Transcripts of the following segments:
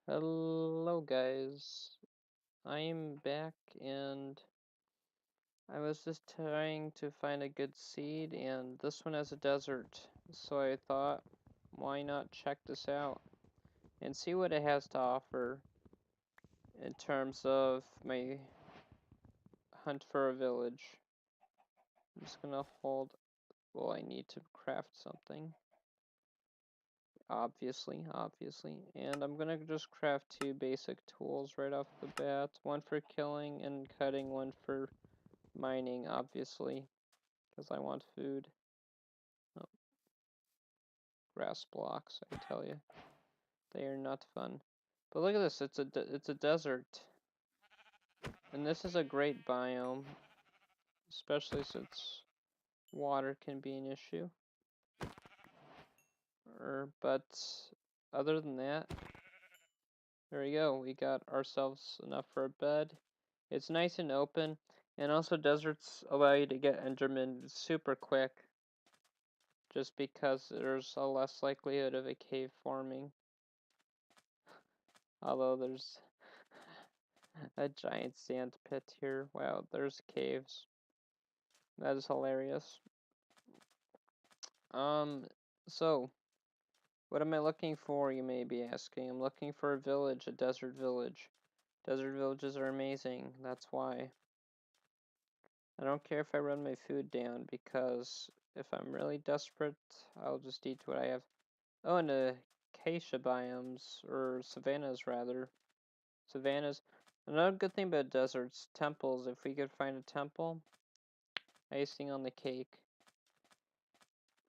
Hello guys, I'm back and I was just trying to find a good seed and this one has a desert, so I thought why not check this out and see what it has to offer in terms of my hunt for a village. I'm just gonna hold, well, I need to craft something, obviously, and I'm gonna just craft two basic tools right off the bat, one for killing and cutting, one for mining, obviously, because I want food. Oh, grass blocks, I tell you, they are not fun. But look at this, it's a desert, and this is a great biome, especially since water can be an issue. But other than that, there we go. We got ourselves enough for a bed. It's nice and open, and also deserts allow you to get Enderman super quick, just because there's a less likelihood of a cave forming. Although there's a giant sand pit here. Wow, there's caves. That is hilarious. So what am I looking for, you may be asking? I'm looking for a village, a desert village. Desert villages are amazing, that's why. I don't care if I run my food down, because if I'm really desperate, I'll just eat what I have. Oh, and acacia biomes, or savannas rather. Savannas. Another good thing about deserts, temples. If we could find a temple, icing on the cake.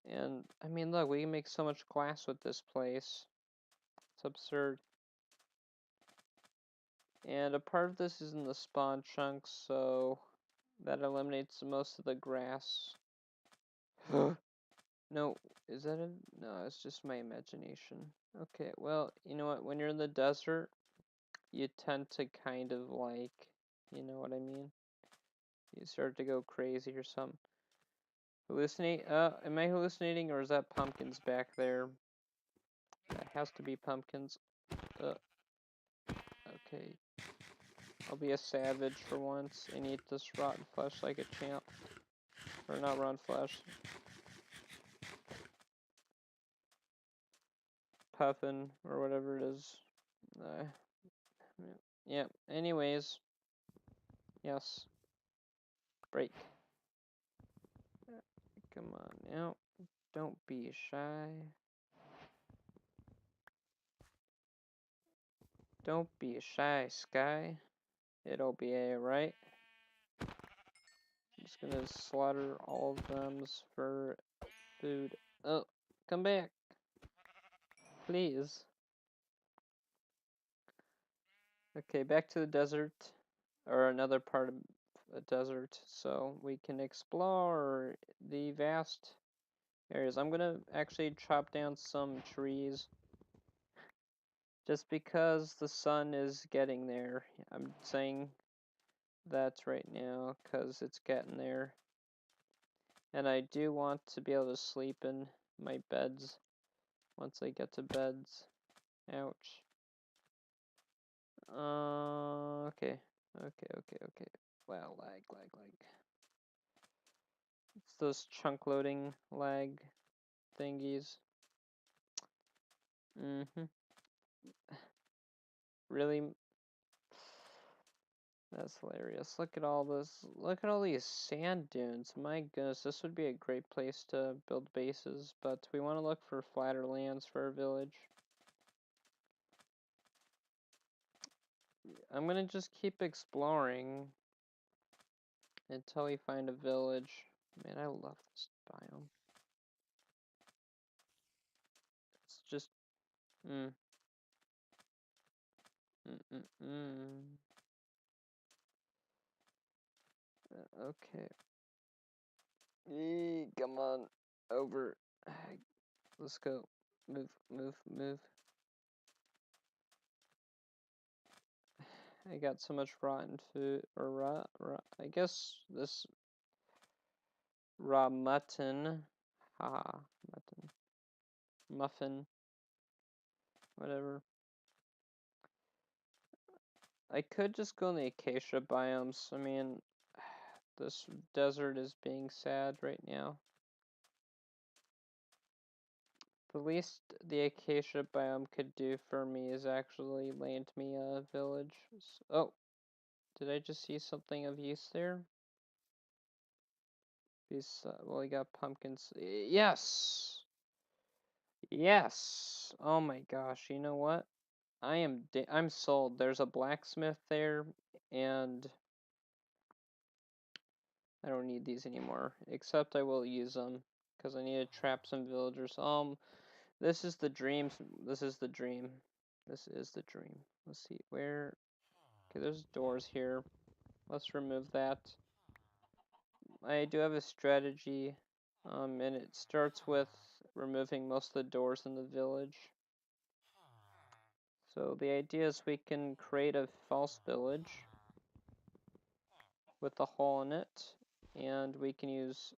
And, I mean, look, we can make so much glass with this place. It's absurd. And a part of this is in the spawn chunks, so that eliminates most of the grass. No, is that a... No, it's just my imagination. Okay, well, you know what? When you're in the desert, you tend to kind of like, you know what I mean? You start to go crazy or something. Hallucinate? Am I hallucinating, or is that pumpkins back there? That has to be pumpkins. Okay. I'll be a savage for once and eat this rotten flesh like a champ. Or not rotten flesh. Puffin, or whatever it is. Yeah, anyways. Yes. Break. Come on now. Don't be shy. Don't be shy, Sky. It'll be alright. I'm just gonna slaughter all of them for food. Oh, come back. Please. Okay, back to the desert. Or another part of a desert. So we can explore the vast areas. I'm gonna actually chop down some trees. Just because the sun is getting there. I'm saying that right now because it's getting there. And I do want to be able to sleep in my beds once I get to beds. Ouch. Okay. Okay. Wow, lag. It's those chunk loading lag thingies. Really? That's hilarious. Look at all this. Look at all these sand dunes. My goodness, this would be a great place to build bases, but we want to look for flatter lands for our village. I'm gonna just keep exploring until we find a village. Man, I love this biome. It's just, mm, mm, mm, mm. Okay. Come on, over. Let's go. Move. I got so much rotten food, or I guess this raw mutton. Haha, mutton. Muffin. Whatever. I could just go in the acacia biomes. I mean, this desert is being sad right now. The least the acacia biome could do for me is actually land me a village. Oh, did I just see something of use there? Well, we got pumpkins. Yes! Yes! Oh my gosh, you know what? I'm sold. There's a blacksmith there, and I don't need these anymore. Except I will use them, because I need to trap some villagers. This is the dream. This is the dream. This is the dream. Let's see, where... Okay, there's doors here. Let's remove that. I do have a strategy, and it starts with removing most of the doors in the village. So the idea is we can create a false village with a hole in it, and we can use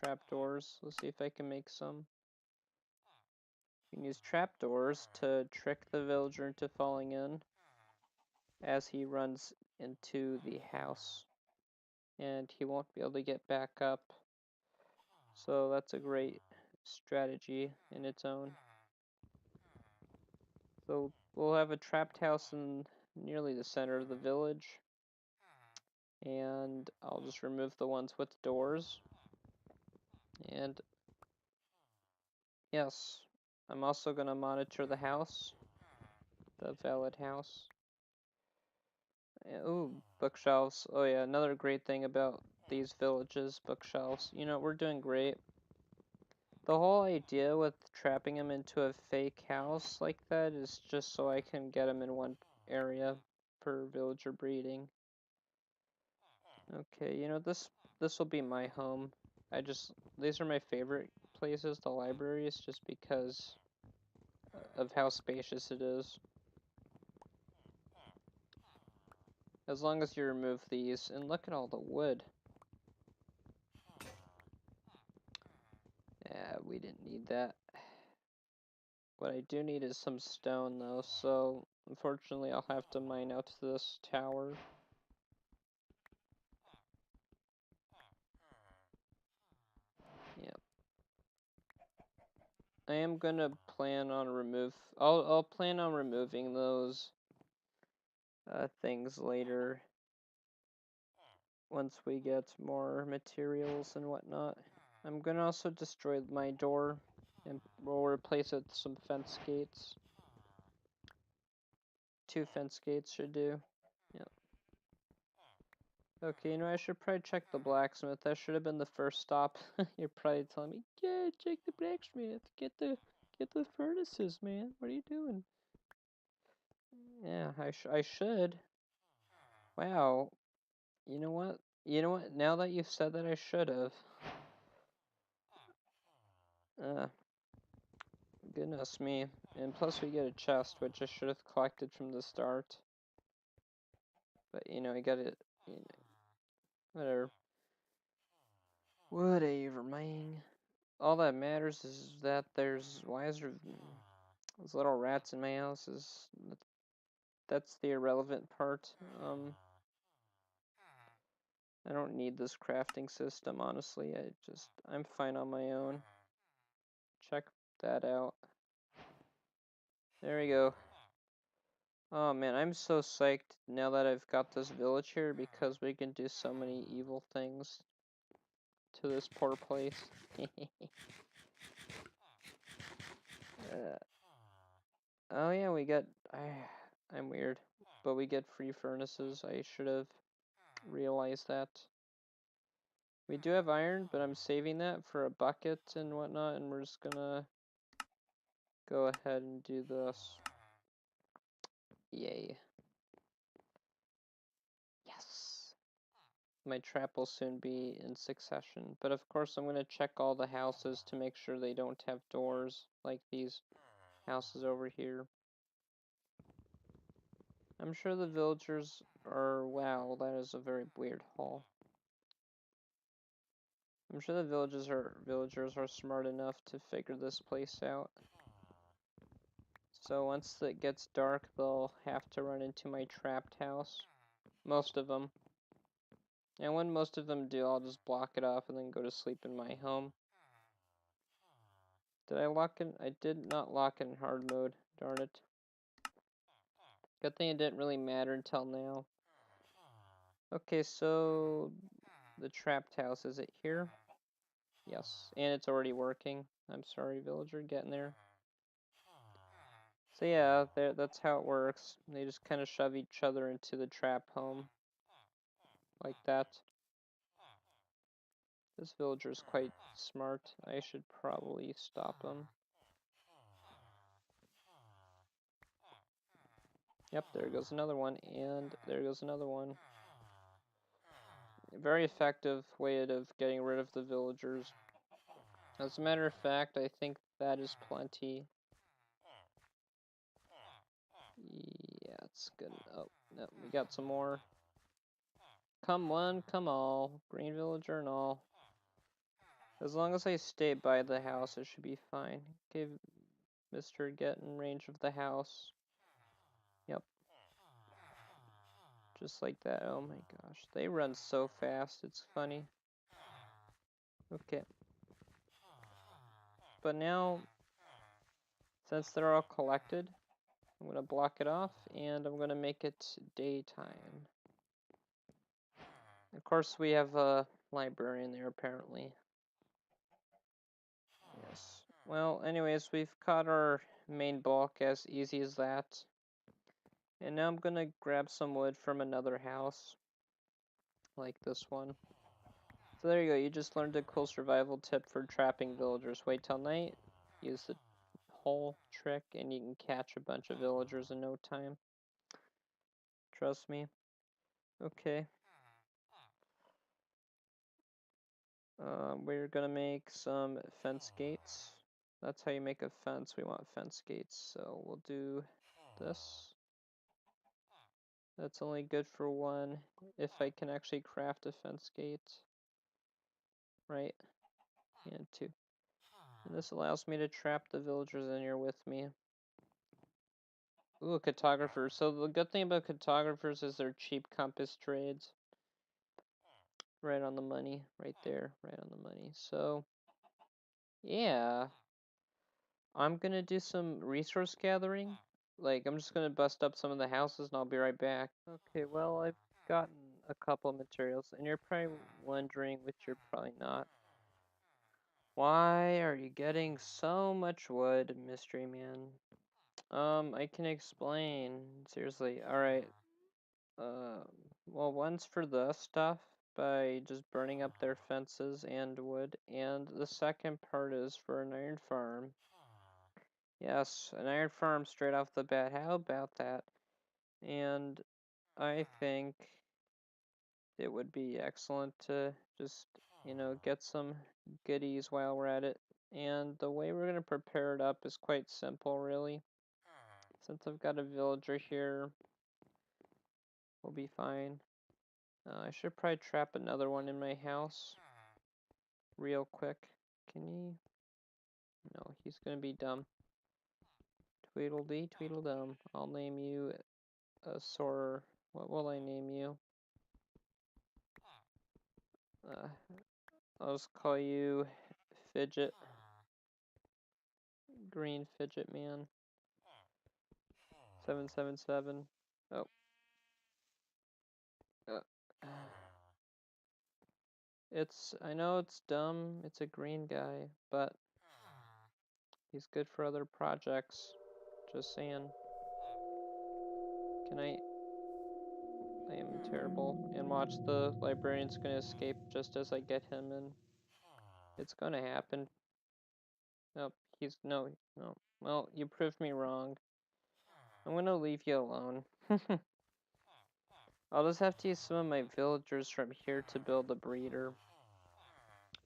trapdoors. Let's see if I can make some. You can use trapdoors to trick the villager into falling in as he runs into the house, and he won't be able to get back up. So that's a great strategy in its own. So we'll have a trapped house in nearly the center of the village, and I'll just remove the ones with doors. And yes, I'm also going to monitor the house, the valid house. Ooh, bookshelves. Oh yeah, another great thing about these villages, bookshelves. You know, we're doing great. The whole idea with trapping them into a fake house like that is just so I can get them in one area for villager breeding. Okay, you know, this will be my home. These are my favorite places, the libraries, just because of how spacious it is. As long as you remove these, and look at all the wood. Yeah, we didn't need that. What I do need is some stone though, so unfortunately I'll have to mine out to this tower. Yep. I am gonna plan on I'll plan on removing those things later once we get more materials and whatnot. I'm gonna also destroy my door and we'll replace it with some fence gates. 2 fence gates should do. Yep. Okay, you know, I should probably check the blacksmith. That should have been the first stop. You're probably telling me, yeah, check the blacksmith. Get the furnaces, man. What are you doing? Yeah, I should. Wow. You know what? You know what? Now that you've said that, I should have. Goodness me. And plus we get a chest, which I should have collected from the start. But, you know, I got it. You know, whatever. Whatever, man. All that matters is that why is there those little rats in my house that's the irrelevant part. I don't need this crafting system, honestly. I'm fine on my own. Check that out. There we go. Oh man, I'm so psyched now that I've got this village here because we can do so many evil things to this poor place. Oh yeah, we got... I'm weird. But we get free furnaces. I should have realized that. We do have iron, but I'm saving that for a bucket and whatnot, and we're just gonna go ahead and do this. Yay. Yes! My trap will soon be in succession, but of course I'm gonna check all the houses to make sure they don't have doors like these houses over here. I'm sure the villagers are... Wow, that is a very weird hall. I'm sure the villagers are smart enough to figure this place out. So once it gets dark, they'll have to run into my trapped house. Most of them. And when most of them do, I'll just block it off and then go to sleep in my home. Did I lock it? I did not lock it in hard mode. Darn it. Good thing it didn't really matter until now. Okay, so the trapped house, is it here? Yes, and it's already working. I'm sorry, villager, getting there. So yeah, that's how it works. They just kind of shove each other into the trap home. Like that. This villager is quite smart. I should probably stop him. Yep, there goes another one, and there goes another one. A very effective way of getting rid of the villagers. As a matter of fact, I think that is plenty. Yeah, it's good. Oh, no, we got some more. Come one, come all. Green villager and all. As long as I stay by the house, it should be fine. Okay, Mr. Get in range of the house. Yep. Just like that. Oh my gosh. They run so fast, it's funny. Okay. But now, since they're all collected, I'm going to block it off, and I'm going to make it daytime. Of course, we have a librarian there, apparently. Yes. Well, anyways, we've caught our main bulk as easy as that. And now I'm going to grab some wood from another house, like this one. So there you go, you just learned a cool survival tip for trapping villagers. Wait till night, use the hole trick, and you can catch a bunch of villagers in no time. Trust me. Okay. We're gonna make some fence gates. That's how you make a fence. We want fence gates, so we'll do this. That's only good for one, if I can actually craft a fence gate. Right? And two. And this allows me to trap the villagers in here with me. Ooh, cartographers. So the good thing about cartographers is they're cheap compass trades. Right on the money. Right there. Right on the money. So, yeah. I'm gonna do some resource gathering. Like, I'm just gonna bust up some of the houses and I'll be right back. Okay, well, I've gotten a couple of materials, and you're probably wondering, which you're probably not. Why are you getting so much wood, Mystery Man? I can explain. Seriously. Alright. Well, one's for the stuff by just burning up their fences and wood, and the second part is for an iron farm. Yes, an iron farm straight off the bat. How about that? And I think it would be excellent to just, get some goodies while we're at it. And the way we're going to prepare it up is quite simple, really. Since I've got a villager here, we'll be fine. I should probably trap another one in my house real quick. Can he? No, he's gonna be dumb. Tweedledee, Tweedledum. I'll name you a Sor. What will I name you? I'll just call you Fidget. Green Fidget Man. 777. Oh. Uh, I know it's dumb, it's a green guy, but he's good for other projects. Just saying. Can I am terrible. And watch, the librarian's gonna escape just as I get him in. It's gonna happen. Nope, no. Well, you proved me wrong. I'm gonna leave you alone. I'll just have to use some of my villagers from here to build a breeder.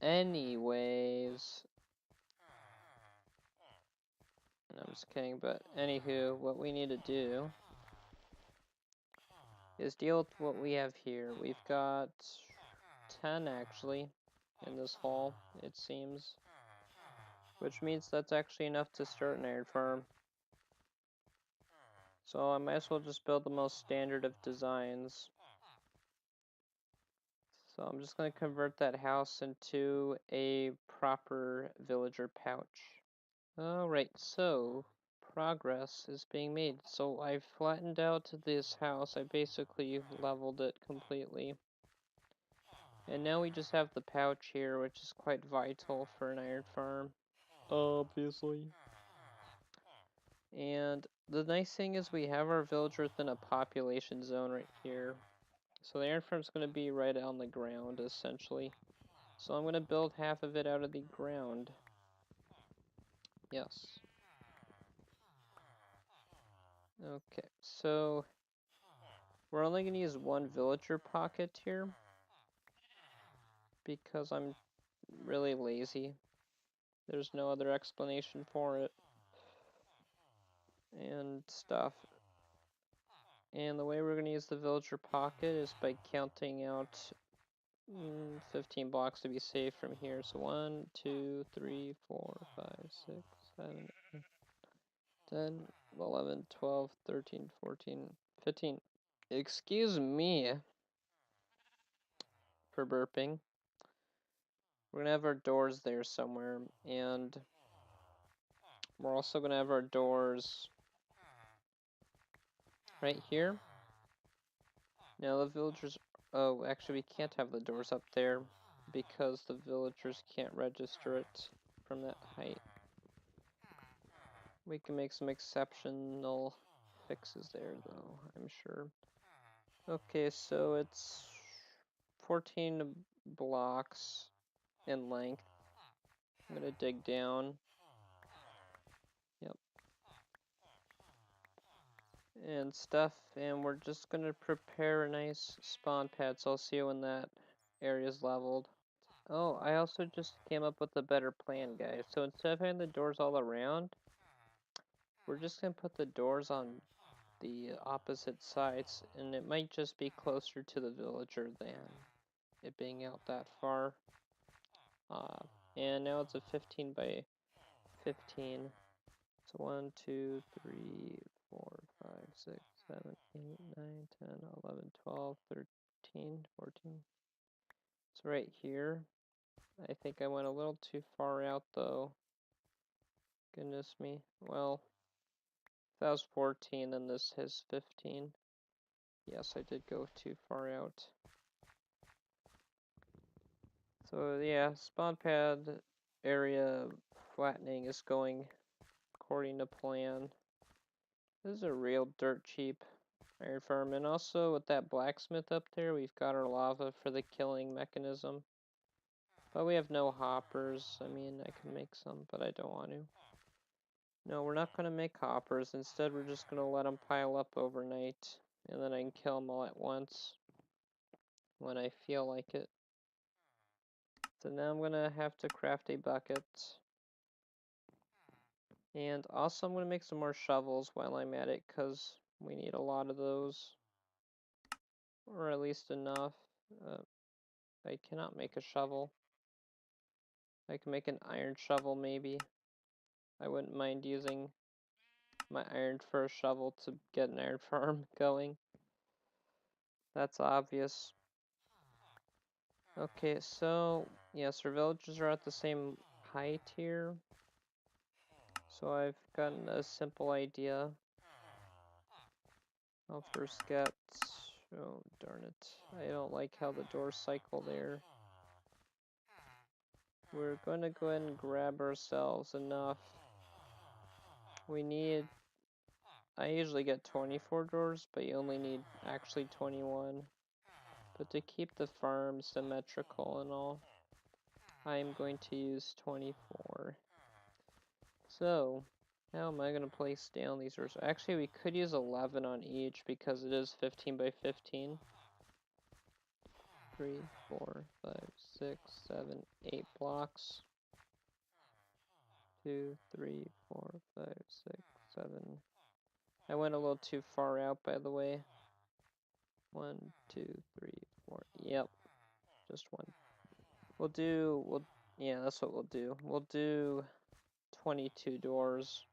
Anyways. No, I'm just kidding, but anywho, what we need to do is deal with what we have here. We've got 10 actually in this hall, it seems. Which means that's actually enough to start an iron farm. So I might as well just build the most standard of designs. So I'm just going to convert that house into a proper villager pouch. Alright, so progress is being made. So I've flattened out this house. I basically leveled it completely. And now we just have the pouch here, which is quite vital for an iron farm. Obviously. And the nice thing is we have our villager within a population zone right here. So the iron farm's going to be right on the ground, essentially. So I'm going to build half of it out of the ground. Yes. Okay, so we're only going to use one villager pocket here because I'm really lazy. There's no other explanation for it and stuff. And the way we're going to use the villager pocket is by counting out 15 blocks to be safe from here. So 1, 2, 3, 4, 5, 6, 7, 8, 10, 11, 12, 13, 14, 15. Excuse me for burping. We're gonna have our doors there somewhere, and we're also gonna have our doors right here. Now the villagers, oh, actually we can't have the doors up there because the villagers can't register it from that height. We can make some exceptional fixes there though, I'm sure. Okay, so it's 14 blocks in length. I'm gonna dig down. Yep. And stuff, and we're just gonna prepare a nice spawn pad, so I'll see you when that area is leveled. Oh, I also just came up with a better plan, guys. So instead of having the doors all around, we're just gonna put the doors on the opposite sides, and it might just be closer to the villager than it being out that far. And now it's a 15 by 15. So 1, 2, 3, 4, 5, 6, 7, 8, 9, 10, 11, 12, 13, 14. So right here, I think I went a little too far out though. Goodness me. Well, if that was 14, then this is 15. Yes, I did go too far out. So yeah, spawn pad area flattening is going according to plan. This is a real dirt cheap iron farm, and also with that blacksmith up there, we've got our lava for the killing mechanism. But we have no hoppers. I mean, I can make some, but I don't want to. No, we're not going to make hoppers. Instead, we're just going to let them pile up overnight, and then I can kill them all at once when I feel like it. So now I'm going to have to craft a bucket. And also I'm going to make some more shovels while I'm at it, because we need a lot of those. Or at least enough. I cannot make a shovel. I can make an iron shovel maybe. I wouldn't mind using my iron for a shovel to get an iron farm going. That's obvious. Okay, so yes, our villages are at the same height here. So I've gotten a simple idea. I'll first get, oh darn it, I don't like how the doors cycle there. We're going to go ahead and grab ourselves enough. We need, I usually get 24 doors, but you only need actually 21. But to keep the farm symmetrical and all, I'm going to use 24. So, how am I going to place down these doors? Actually, we could use 11 on each because it is 15 by 15. 3, 4, 5, 6, 7, 8 blocks. 2, 3, 4, 5, 6, 7. I went a little too far out, by the way. 1, 2, 3, 4. Yep, just one. Yeah, that's what we'll do. We'll do 22 doors.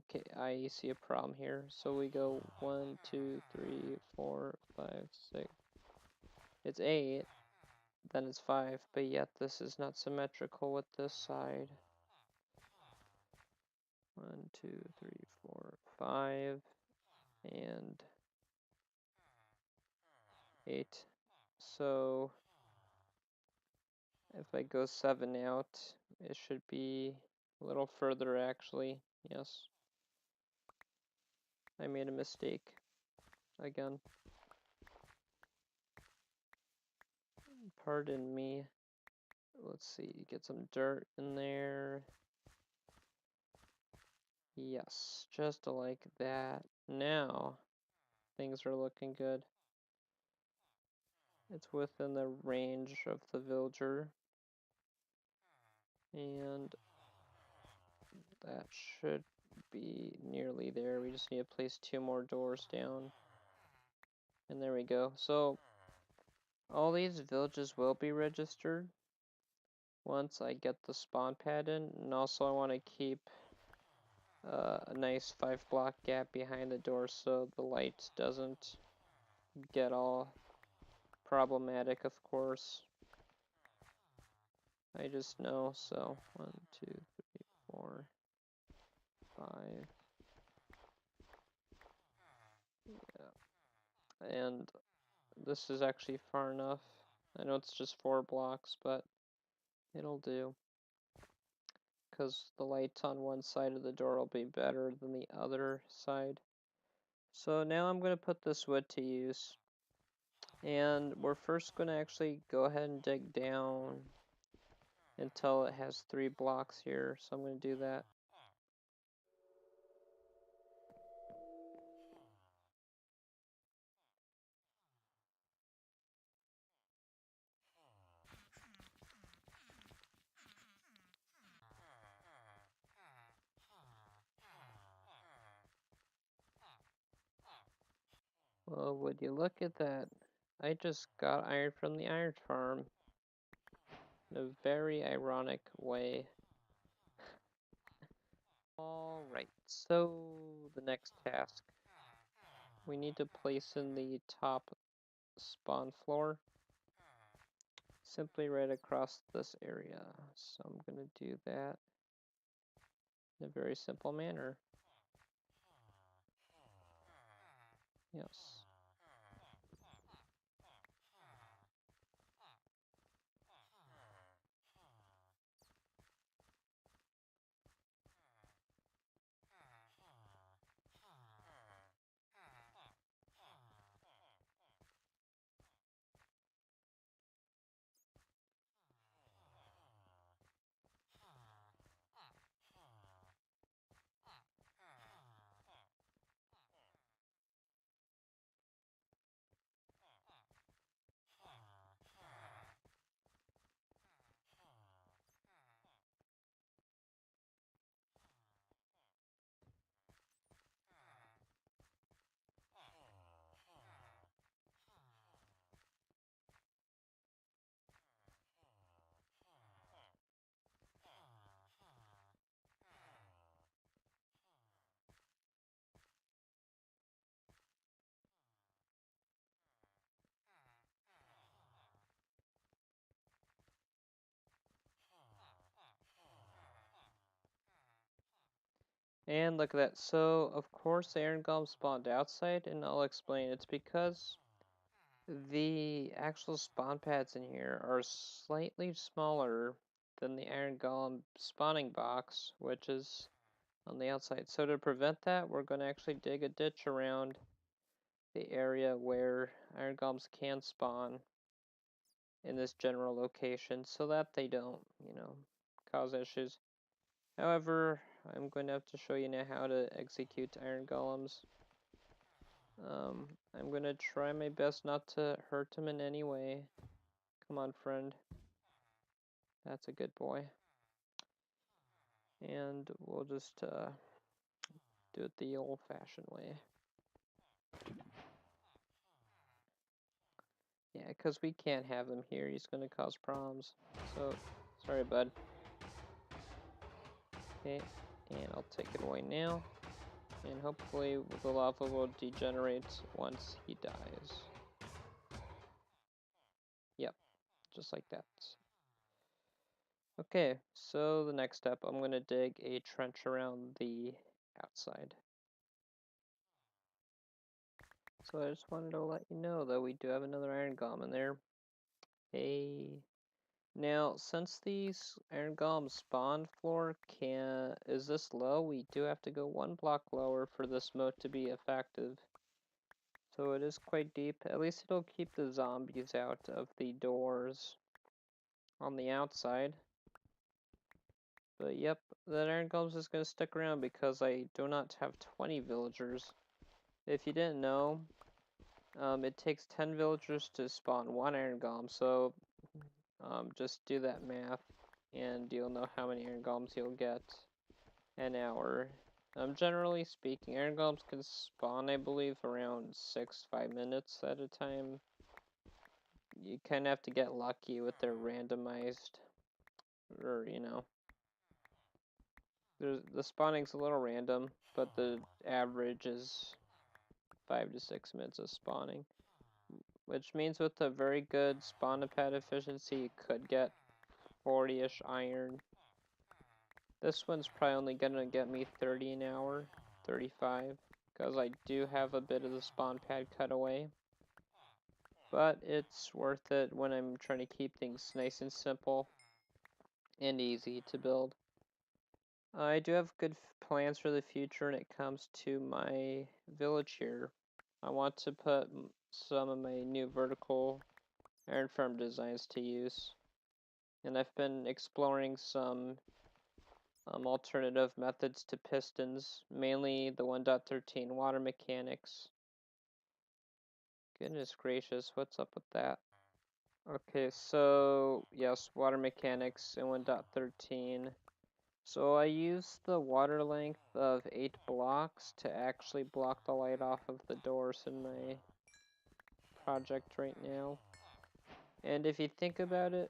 Okay, I see a problem here. So we go 1, 2, 3, 4, 5, 6. It's 8. Then it's 5, but yet this is not symmetrical with this side. 1, 2, 3, 4, 5, and 8. So if I go 7 out, it should be a little further actually. Yes. I made a mistake again. Pardon me. Let's see, get some dirt in there. Yes, just like that. Now, things are looking good. It's within the range of the villager. And that should be nearly there. We just need to place 2 more doors down. And there we go. So, all these villages will be registered once I get the spawn pad in. And also I want to keep a nice 5-block gap behind the door so the light doesn't get all problematic, of course. I just know, so 1, 2, 3, 4, 5. Yeah. And this is actually far enough. I know it's just 4 blocks, but it'll do. Because the light on one side of the door will be better than the other side. So now I'm going to put this wood to use. And we're first going to actually go ahead and dig down until it has 3 blocks here. So I'm going to do that. Well, would you look at that? I just got iron from the iron farm. In a very ironic way. Alright, so the next task. We need to place in the top spawn floor. Simply right across this area. So I'm going to do that in a very simple manner. Yes. And look at that. So, of course, the iron golem spawned outside, and I'll explain. It's because the actual spawn pads in here are slightly smaller than the iron golem spawning box, which is on the outside. So to prevent that, we're going to actually dig a ditch around the area where iron golems can spawn in this general location so that they don't, cause issues. However, I'm going to have to show you now how to execute iron golems. I'm going to try my best not to hurt them in any way. Come on, friend. That's a good boy. And we'll just do it the old-fashioned way. Yeah, because we can't have him here. He's going to cause problems. So, sorry, bud. Okay, and I'll take it away now. And hopefully the lava will degenerate once he dies. Yep, just like that. Okay, so the next step, I'm going to dig a trench around the outside. So I just wanted to let you know that we do have another iron golem in there. Hey. Now, since these iron golem spawn floor is this low, we do have to go 1 block lower for this moat to be effective. So it is quite deep. At least it'll keep the zombies out of the doors on the outside. But yep, that iron golem's just gonna stick around because I do not have 20 villagers. If you didn't know, it takes 10 villagers to spawn 1 iron golem, so just do that math and you'll know how many iron golems you'll get an hour. Generally speaking, iron golems can spawn, I believe, around 5 minutes at a time. You kind of have to get lucky with their randomized, or the spawning's a little random, but the average is 5 to 6 minutes of spawning, which means with a very good spawn pad efficiency, you could get 40-ish iron. This one's probably only gonna get me 30 an hour, 35, because I do have a bit of the spawn pad cut away. But it's worth it when I'm trying to keep things nice and simple and easy to build. I do have good plans for the future when it comes to my village here. I want to put some of my new vertical iron farm designs to use. And I've been exploring some alternative methods to pistons, mainly the 1.13 water mechanics. Goodness gracious, what's up with that? Okay, so yes, water mechanics in 1.13. So I use the water length of 8 blocks to actually block the light off of the doors in my project right now. And if you think about it,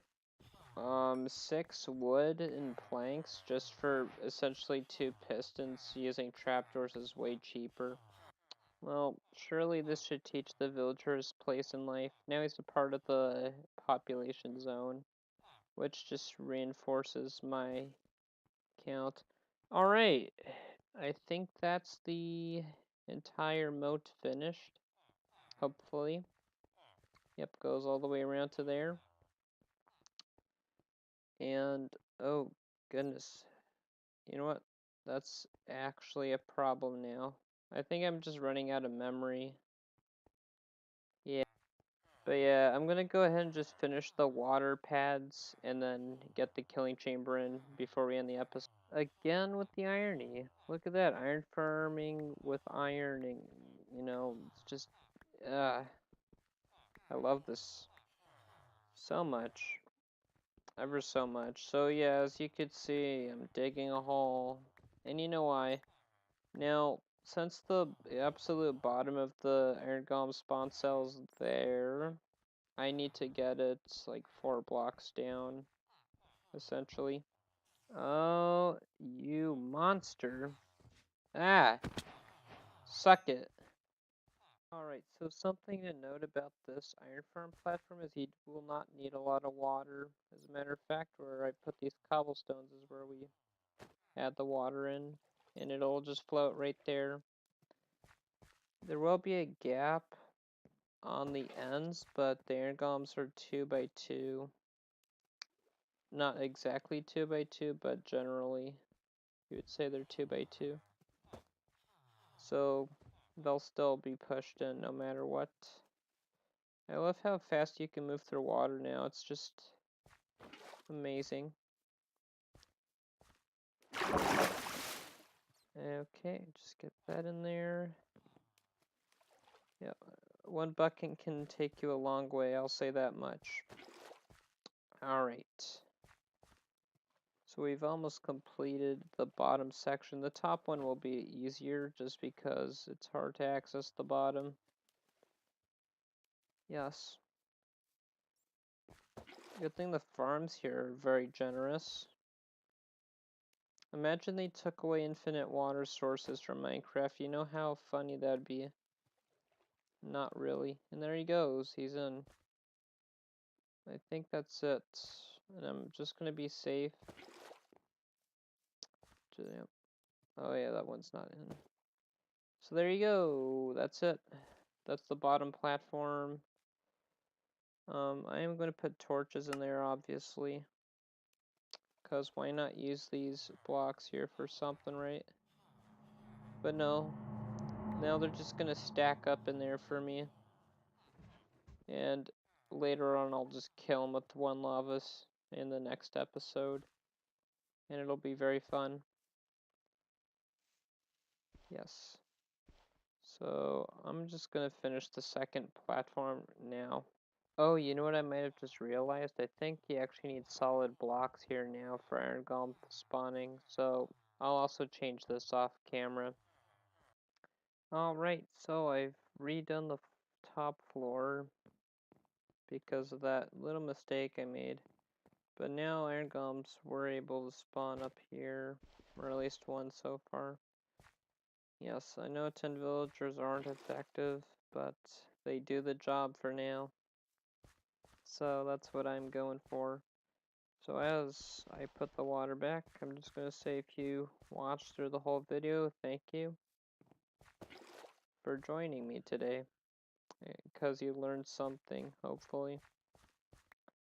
6 wood and planks just for essentially 2 pistons using trapdoors is way cheaper. Well, surely this should teach the villager's place in life. Now he's a part of the population zone, which just reinforces my count. Alright, I think that's the entire moat finished, hopefully. Yep, goes all the way around to there. And, oh goodness, you know what? That's actually a problem now. I think I'm just running out of memory. Yeah. But yeah, I'm gonna go ahead and just finish the water pads and then get the killing chamber in before we end the episode. Again with the irony. Look at that, iron farming with ironing. It's just, I love this so much. Ever so much. So yeah, as you could see, I'm digging a hole. And you know why. Now, since the absolute bottom of the iron golem spawn cell's there, I need to get it like 4 blocks down, essentially. Oh, you monster. Ah, suck it. Alright, so something to note about this iron farm platform is you will not need a lot of water. As a matter of fact, where I put these cobblestones is where we add the water in, and it'll just float right there. There will be a gap on the ends, but the iron golems are 2 by 2. Not exactly 2 by 2, but generally you would say they're 2 by 2. So they'll still be pushed in no matter what. I love how fast you can move through water now. It's just amazing. Okay, just get that in there. Yeah, 1 bucket can take you a long way, I'll say that much. Alright. So we've almost completed the bottom section. The top one will be easier just because it's hard to access the bottom. Yes. Good thing the farms here are very generous. Imagine they took away infinite water sources from Minecraft. You know how funny that'd be? Not really. And there he goes. He's in. I think that's it. And I'm just gonna be safe. Oh yeah, that one's not in. So there you go. That's it. That's the bottom platform. I am going to put torches in there, obviously. Because why not use these blocks here for something, right? But no. Now they're just going to stack up in there for me. And later on I'll just kill them with one lavas in the next episode. And it'll be very fun. Yes. So I'm just going to finish the second platform now. Oh, you know what I might have just realized? I think you actually need solid blocks here now for iron golem spawning, so I'll also change this off camera. Alright, so I've redone the top floor because of that little mistake I made. But now iron golems were able to spawn up here, or at least one so far. Yes, I know 10 villagers aren't effective, but they do the job for now. So that's what I'm going for. So as I put the water back, I'm just going to say if you watched through the whole video, thank you for joining me today, because you learned something, hopefully,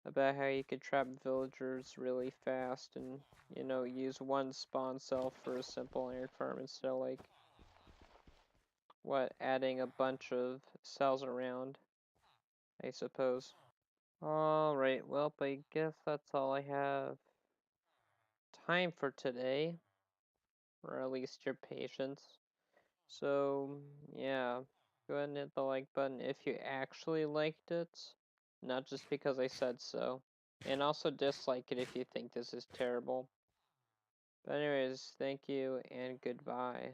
about how you could trap villagers really fast and, you know, use one spawn cell for a simple iron farm instead of, like, what, adding a bunch of cells around, I suppose. Alright, well, I guess that's all I have time for today, or at least your patience. So, yeah, go ahead and hit the like button if you actually liked it, not just because I said so. And also dislike it if you think this is terrible. But anyways, thank you and goodbye.